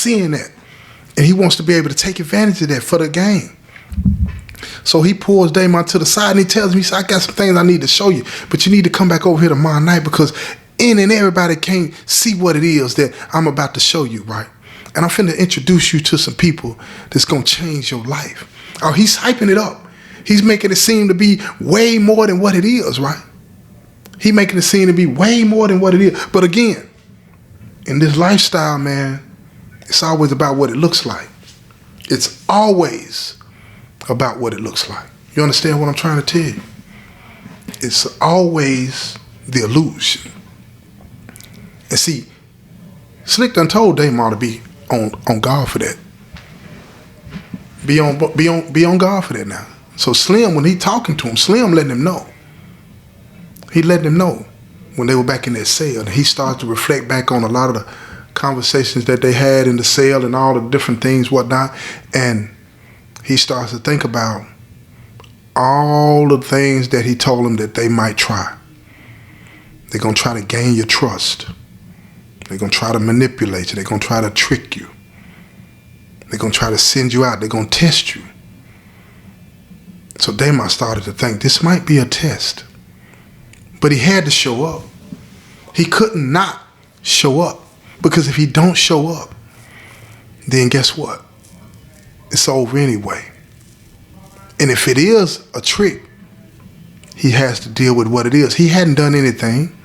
seeing that. And he wants to be able to take advantage of that for the game. So he pulls Damon to the side and he tells me, he said, I got some things I need to show you, but you need to come back over here tomorrow night because everybody can't see what it is that I'm about to show you, right? And I'm finna introduce you to some people that's gonna change your life. Oh, he's hyping it up. He's making it seem to be way more than what it is, right? He making it seem to be way more than what it is. But again, in this lifestyle, man, it's always about what it looks like. It's always about what it looks like. You understand what I'm trying to tell you? It's always the illusion. And see, Slick done told Damon to be on guard for that. Be on guard for that now. So Slim, when he talking to him, Slim letting him know. He letting him know when they were back in that cell. And he started to reflect back on a lot of the conversations that they had in the cell and all the different things, whatnot. And he starts to think about all the things that he told them that they might try. They're going to try to gain your trust. They're going to try to manipulate you. They're going to try to trick you. They're going to try to send you out. They're going to test you. So Damon started to think this might be a test. But he had to show up. He couldn't not show up. Because if he don't show up, then guess what? It's over anyway. And if it is a trick, he has to deal with what it is. He hadn't done anything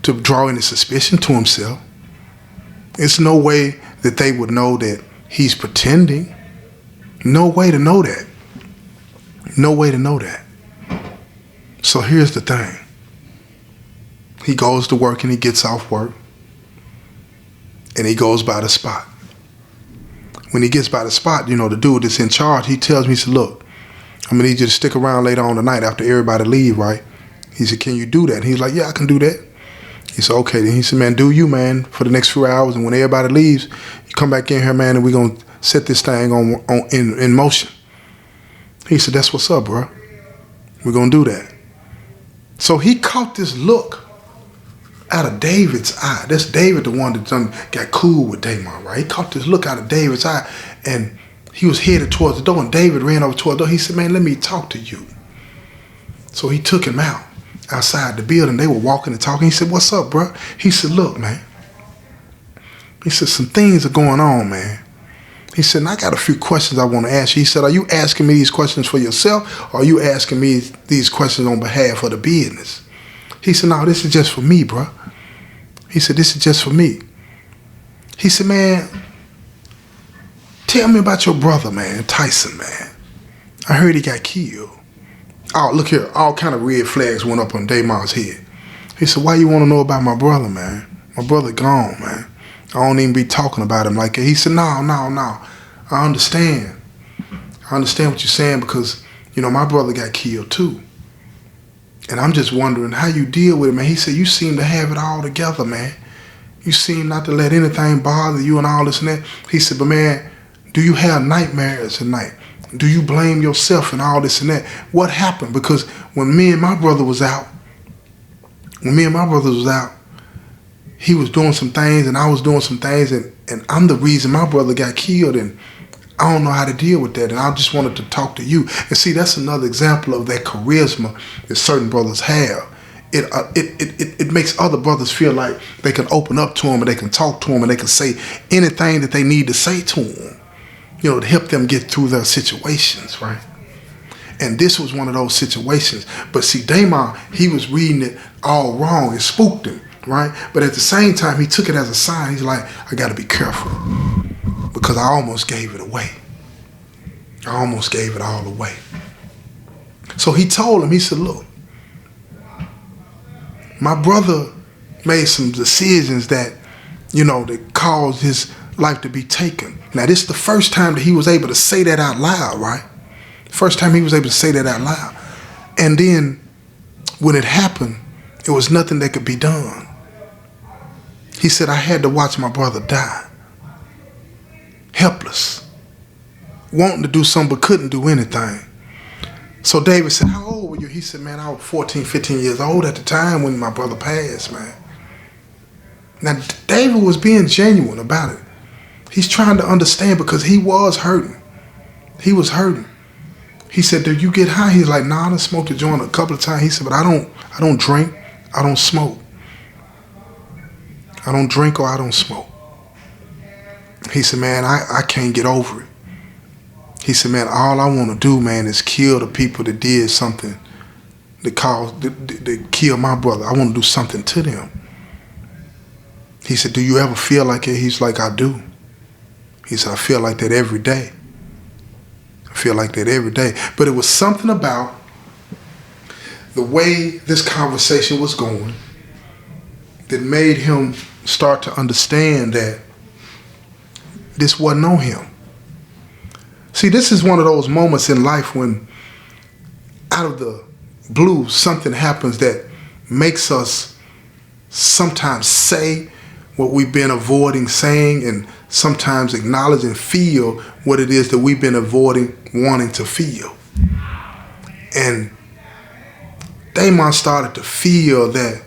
to draw any suspicion to himself. It's no way that they would know that he's pretending. No way to know that. No way to know that. So here's the thing. He goes to work and he gets off work. And he goes by the spot. When he gets by the spot, the dude that's in charge, he tells me, he said, look, I'm going to need you to stick around later on tonight after everybody leave, right? He said, can you do that? And he's like, yeah, I can do that. He said, okay. Then he said, man, do you, man, for the next few hours. And when everybody leaves, you come back in here, man, and we're going to set this thing in motion. He said, that's what's up, bro. We're going to do that. So he caught this look out of David's eye. That's David, the one that got cool with Damon, right? He caught this look out of David's eye, and he was headed towards the door, and David ran over towards the door. He said, man, let me talk to you. So he took him outside the building. They were walking and talking. He said, what's up, bro? He said, look, man. He said, some things are going on, man. He said, I got a few questions I want to ask you. He said, are you asking me these questions for yourself, or are you asking me these questions on behalf of the business? He said, no, this is just for me, bro. He said, this is just for me. He said, man, tell me about your brother, man, Tyson, man. I heard he got killed. Oh, look here. All kind of red flags went up on Damon's head. He said, why you want to know about my brother, man? My brother gone, man. I don't even be talking about him like that. He said, no. I understand. I understand what you're saying because, my brother got killed too. And I'm just wondering how you deal with it, man. He said, you seem to have it all together, man. You seem not to let anything bother you and all this and that. He said, but man, do you have nightmares at night? Do you blame yourself and all this and that? What happened? Because when me and my brother was out, he was doing some things and I was doing some things and I'm the reason my brother got killed and I don't know how to deal with that, and I just wanted to talk to you. And see, that's another example of that charisma that certain brothers have. It makes other brothers feel like they can open up to him and they can talk to him and they can say anything that they need to say to him, to help them get through their situations, right? And this was one of those situations. But see, Damon, he was reading it all wrong. It spooked him, right? But at the same time, he took it as a sign. He's like, I got to be careful. Because I almost gave it away. I almost gave it all away. So he told him, he said, look, my brother made some decisions that, that caused his life to be taken. Now, this is the first time that he was able to say that out loud, right? First time he was able to say that out loud. And then when it happened, it was nothing that could be done. He said, I had to watch my brother die. Helpless, wanting to do something but couldn't do anything. So David said, how old were you? He said, man, I was 14, 15 years old at the time when my brother passed, man. Now, David was being genuine about it. He's trying to understand because he was hurting. He was hurting. He said, "Do you get high?" He's like, "Nah, I done smoked a joint a couple of times." He said, "But I don't drink. I don't smoke. I don't drink or I don't smoke." He said, "Man, I can't get over it." He said, "Man, all I want to do, man, is kill the people that did something that killed my brother. I want to do something to them." He said, "Do you ever feel like it?" He's like, "I do." He said, "I feel like that every day. I feel like that every day." But it was something about the way this conversation was going that made him start to understand that this wasn't on him. See, this is one of those moments in life when out of the blue something happens that makes us sometimes say what we've been avoiding saying, and sometimes acknowledge and feel what it is that we've been avoiding wanting to feel. And Damon started to feel that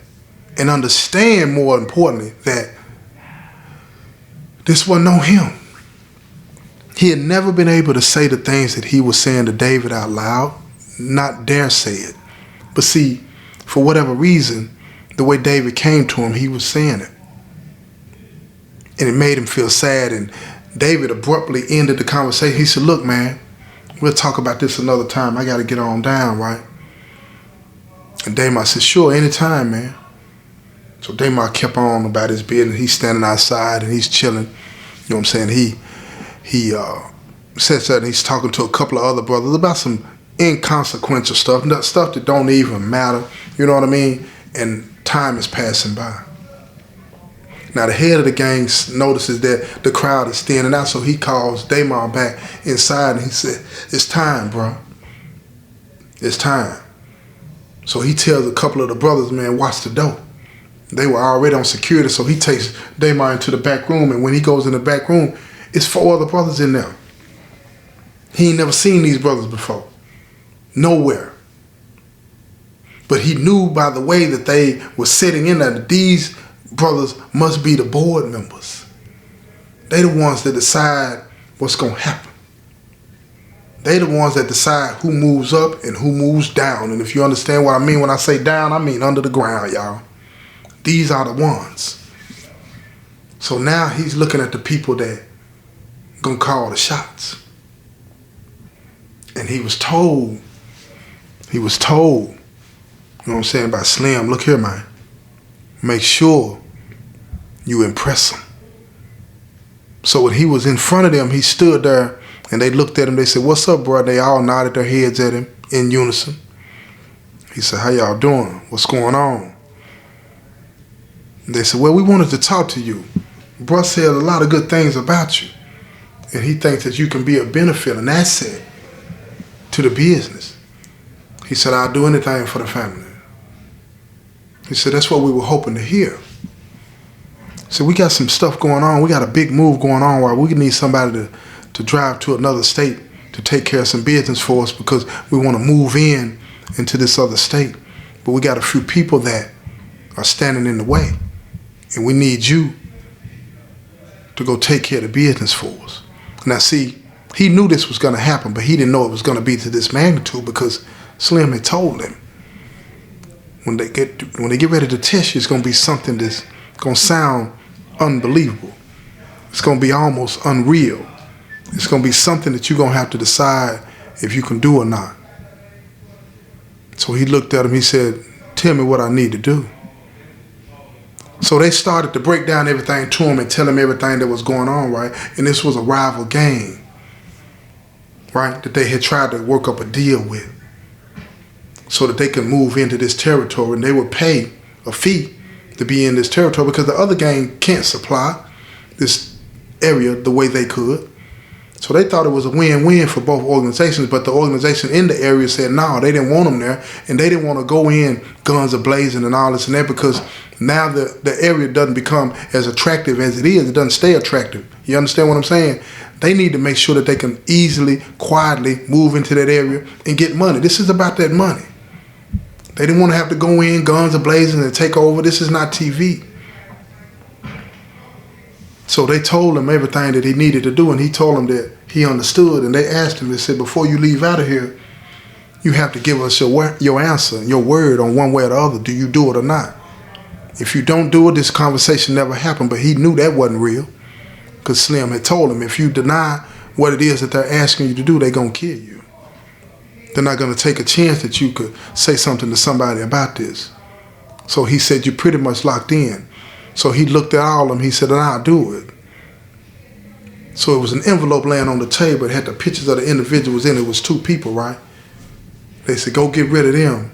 and understand, more importantly, that this wasn't on him. He had never been able to say the things that he was saying to David out loud, not dare say it. But see, for whatever reason, the way David came to him, he was saying it. And it made him feel sad. And David abruptly ended the conversation. He said, "Look, man, we'll talk about this another time. I got to get on down, right?" And Damon said, "Sure, anytime, man." So Damon kept on about his business. He's standing outside and he's chilling. You know what I'm saying? He said something. He's talking to a couple of other brothers about some inconsequential stuff that don't even matter. You know what I mean? And time is passing by. Now the head of the gang notices that the crowd is thinning out, so he calls Damon back inside and he said, "It's time, bro. It's time." So he tells a couple of the brothers, "Man, watch the door." They were already on security, so he takes Damon into the back room, and when he goes in the back room, it's 4 other brothers in there. He ain't never seen these brothers before. Nowhere. But he knew by the way that they were sitting in there that these brothers must be the board members. They the ones that decide what's going to happen. They the ones that decide who moves up and who moves down. And if you understand what I mean when I say down, I mean under the ground, y'all. These are the ones. So now he's looking at the people that gonna call the shots. And he was told, you know what I'm saying, by Slim, "Look here, man, make sure you impress him." So when he was in front of them, he stood there and they looked at him. They said, "What's up, bro?" They all nodded their heads at him in unison. He said, "How y'all doing? What's going on?" They said, "Well, we wanted to talk to you. Bruh said a lot of good things about you. And he thinks that you can be a benefit, an asset to the business." He said, "I'll do anything for the family." He said, "That's what we were hoping to hear." So we got some stuff going on. We got a big move going on where we need somebody to drive to another state to take care of some business for us because we want to move into this other state. But we got a few people that are standing in the way. And we need you to go take care of the business for us. Now see, he knew this was going to happen, but he didn't know it was going to be to this magnitude because Slim had told him, when they get ready to test you, it's going to be something that's going to sound unbelievable. It's going to be almost unreal. It's going to be something that you're going to have to decide if you can do or not. So he looked at him, he said, "Tell me what I need to do." So they started to break down everything to him and tell him everything that was going on, right? And this was a rival gang, right, that they had tried to work up a deal with so that they could move into this territory, and they would pay a fee to be in this territory because the other gang can't supply this area the way they could. So they thought it was a win-win for both organizations, but the organization in the area said no, they didn't want them there, and they didn't want to go in guns a-blazing and all this and that because now the area doesn't become as attractive as it is. It doesn't stay attractive. You understand what I'm saying? They need to make sure that they can easily, quietly move into that area and get money. This is about that money. They didn't want to have to go in, guns a-blazing, and take over. This is not TV. So they told him everything that he needed to do, and he told them that he understood. And they asked him, they said, before you leave out of here, you have to give us your answer, your word on one way or the other. Do you do it or not? If you don't do it, this conversation never happened. But he knew that wasn't real, because Slim had told him, if you deny what it is that they're asking you to do, they're going to kill you. They're not going to take a chance that you could say something to somebody about this. So he said, you're pretty much locked in. So he looked at all of them. He said, I'll do it. So it was an envelope laying on the table. It had the pictures of the individuals in it. It was 2 people, right? They said, go get rid of them,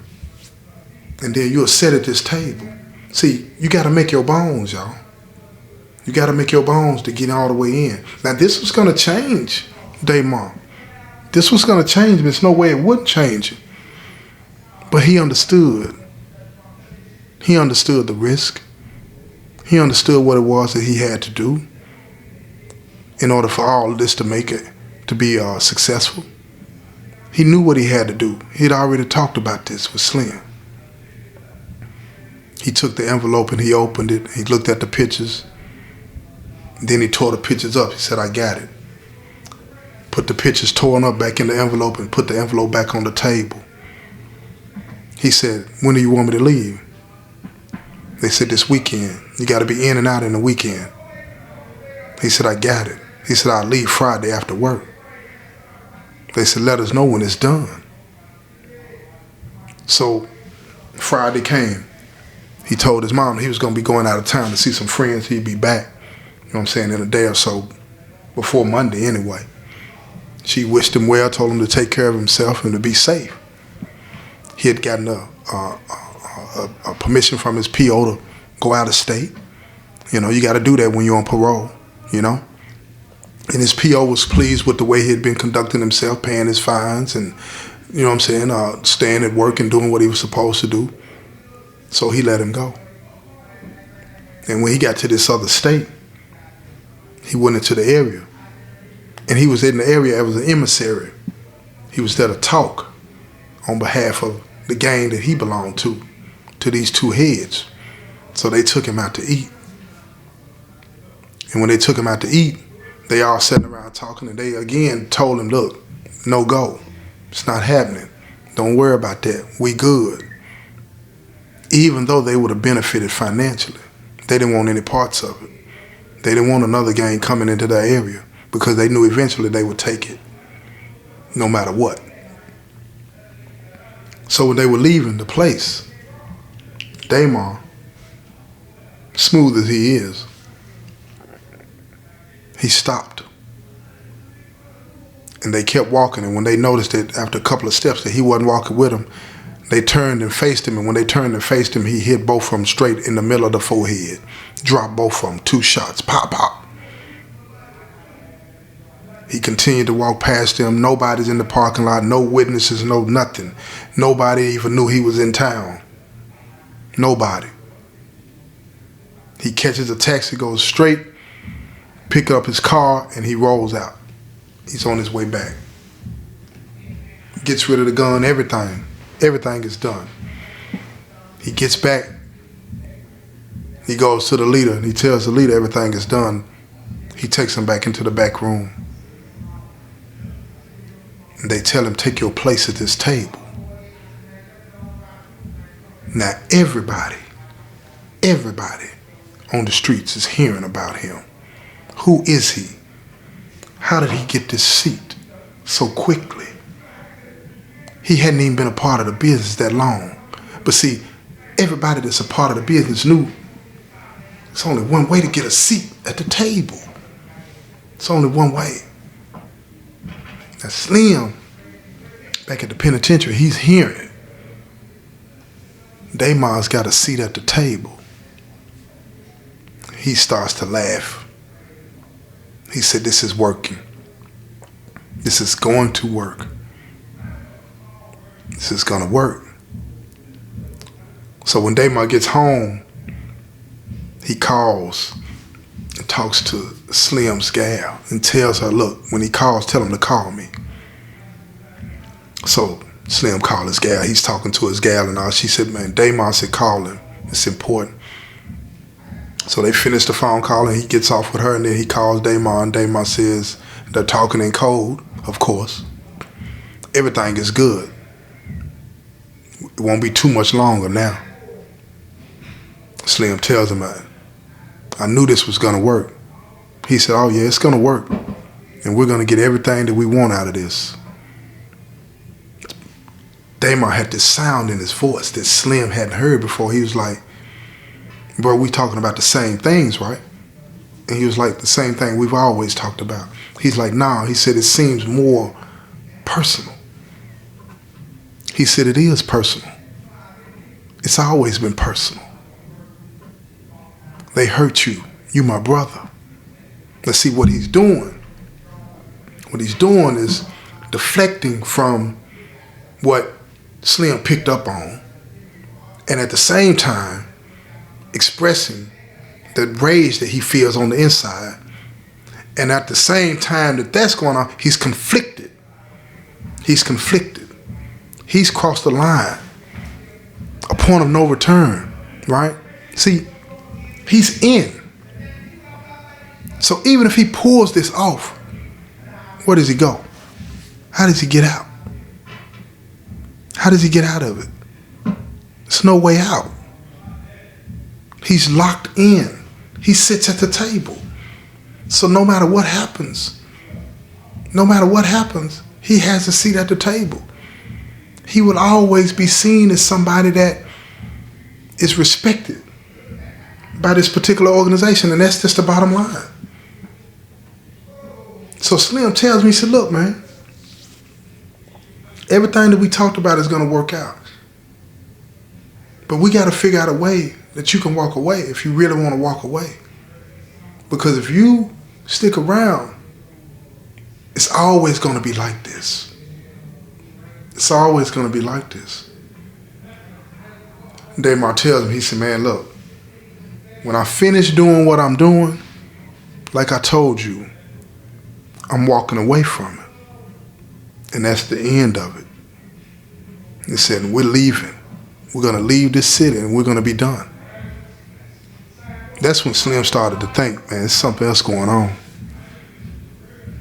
and then you'll sit at this table. See, you got to make your bones, y'all. You got to make your bones to get all the way in. Now, this was going to change Damon. This was going to change him. There's no way it wouldn't change him. But he understood. He understood the risk. He understood what it was that he had to do in order for all of this to make it, to be successful. He knew what he had to do. He'd already talked about this with Slim. He took the envelope and he opened it. He looked at the pictures. Then he tore the pictures up. He said, I got it. Put the pictures torn up back in the envelope and put the envelope back on the table. He said, when do you want me to leave? They said, this weekend. You got to be in and out in the weekend. He said, I got it. He said, I'll leave Friday after work. They said, let us know when it's done. So Friday came. He told his mom he was going to be going out of town to see some friends. He'd be back, you know what I'm saying, in a day or so, before Monday anyway. She wished him well, told him to take care of himself and to be safe. He had gotten a permission from his PO to go out of state. You know, you got to do that when you're on parole, you know. And his PO was pleased with the way he had been conducting himself, paying his fines and, you know what I'm saying, staying at work and doing what he was supposed to do. So he let him go. And when he got to this other state, he went into the area. And he was in the area as an emissary. He was there to talk on behalf of the gang that he belonged to these 2 heads. So they took him out to eat. And when they took him out to eat, they all sat around talking, and they again told him, look, no go. It's not happening. Don't worry about that. We good. Even though they would have benefited financially, they didn't want any parts of it. They didn't want another gang coming into their area because they knew eventually they would take it, no matter what. So when they were leaving the place, Damon, smooth as he is, he stopped. And they kept walking, and when they noticed that after a couple of steps that he wasn't walking with them, they turned and faced him, and when they turned and faced him, he hit both of them straight in the middle of the forehead. Dropped both of them, 2 shots, pop, pop. He continued to walk past them. Nobody's in the parking lot, no witnesses, no nothing. Nobody even knew he was in town. Nobody. He catches a taxi, goes straight, pick up his car, and he rolls out. He's on his way back. Gets rid of the gun, everything. Everything is done. He gets back. He goes to the leader and he tells the leader everything is done. He takes him back into the back room. And they tell him, take your place at this table. Now everybody on the streets is hearing about him. Who is he? How did he get this seat so quickly? He hadn't even been a part of the business that long. But see, everybody that's a part of the business knew it's only one way to get a seat at the table. It's only one way. Now Slim, back at the penitentiary, he's hearing it. Damon's got a seat at the table. He starts to laugh. He said, this is working. This is going to work. This is going to work. So when Damon gets home, he calls and talks to Slim's gal and tells her, look, when he calls, tell him to call me. So Slim called his gal. He's talking to his gal and all. She said, man, Damon said, call him. It's important. So they finish the phone call and he gets off with her, and then he calls Damar, and Damar says they're talking in code, of course. Everything is good. It won't be too much longer now. Slim tells him, I knew this was going to work. He said, oh yeah, it's going to work. And we're going to get everything that we want out of this. Damar had this sound in his voice that Slim hadn't heard before. He was like, bro, we talking about the same things, right? And he was like, the same thing we've always talked about. He's like, nah. He said, it seems more personal. He said, it is personal. It's always been personal. They hurt you. You my brother. Let's see what he's doing. What he's doing is deflecting from what Slim picked up on, and at the same time expressing the rage that he feels on the inside. And at the same time that that's going on, he's conflicted. He's conflicted. He's crossed the line, a point of no return, right? See, he's in. So even if he pulls this off, where does he go? How does he get out? How does he get out of it? There's no way out. He's locked in. He sits at the table. So no matter what happens, he has a seat at the table. He will always be seen as somebody that is respected by this particular organization, and that's just the bottom line. So Slim tells me, he said, look, man, everything that we talked about is going to work out. But we got to figure out a way that you can walk away if you really want to walk away. Because if you stick around, it's always going to be like this. It's always going to be like this. Damar tells me, he said, man, look, when I finish doing what I'm doing, like I told you, I'm walking away from it. And that's the end of it. He said, we're leaving. We're going to leave this city and we're going to be done. That's when Slim started to think, man, there's something else going on.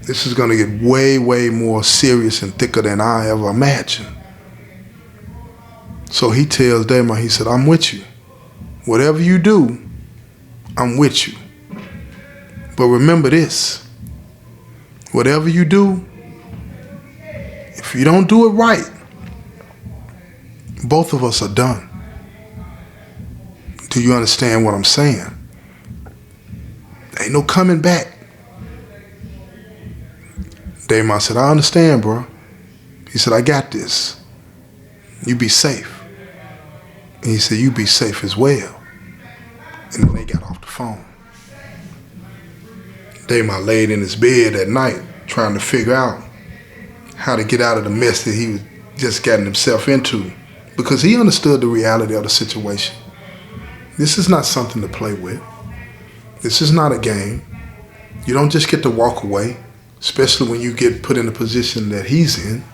This is going to get way, way more serious and thicker than I ever imagined. So he tells Damar, he said, I'm with you. Whatever you do, I'm with you. But remember this. Whatever you do, if you don't do it right, both of us are done. Do you understand what I'm saying? Ain't no coming back. Damar said, I understand, bro. He said, I got this. You be safe. And he said, you be safe as well. And then they got off the phone. Damar laid in his bed at night trying to figure out how to get out of the mess that he was just getting himself into, because he understood the reality of the situation. This is not something to play with. This is not a game. You don't just get to walk away, especially when you get put in the position that he's in.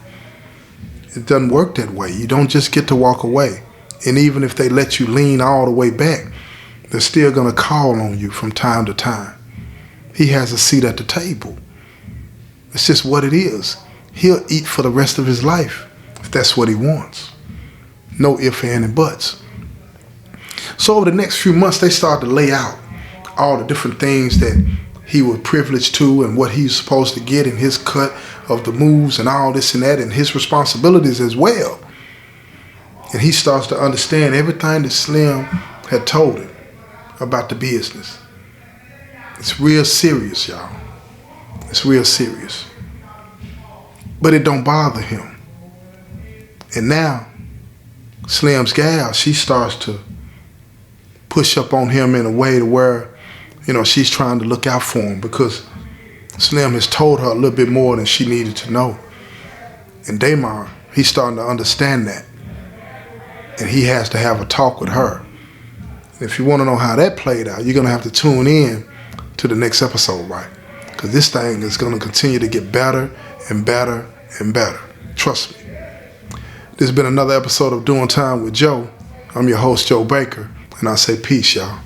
It doesn't work that way. You don't just get to walk away. And even if they let you lean all the way back, they're still going to call on you from time to time. He has a seat at the table. It's just what it is. He'll eat for the rest of his life if that's what he wants. No ifs, ands, and buts. So over the next few months, they started to lay out all the different things that he was privileged to and what he's supposed to get in his cut of the moves and all this and that and his responsibilities as well. And he starts to understand everything that Slim had told him about the business. It's real serious, y'all. It's real serious. But it don't bother him. And now, Slim's gal, she starts to push up on him in a way to where, she's trying to look out for him because Slim has told her a little bit more than she needed to know. And Damar, he's starting to understand that. And he has to have a talk with her. And if you want to know how that played out, you're going to have to tune in to the next episode, right? Because this thing is going to continue to get better and better and better. Trust me. This has been another episode of Doing Time with Joe. I'm your host, Joe Baker, and I say peace, y'all.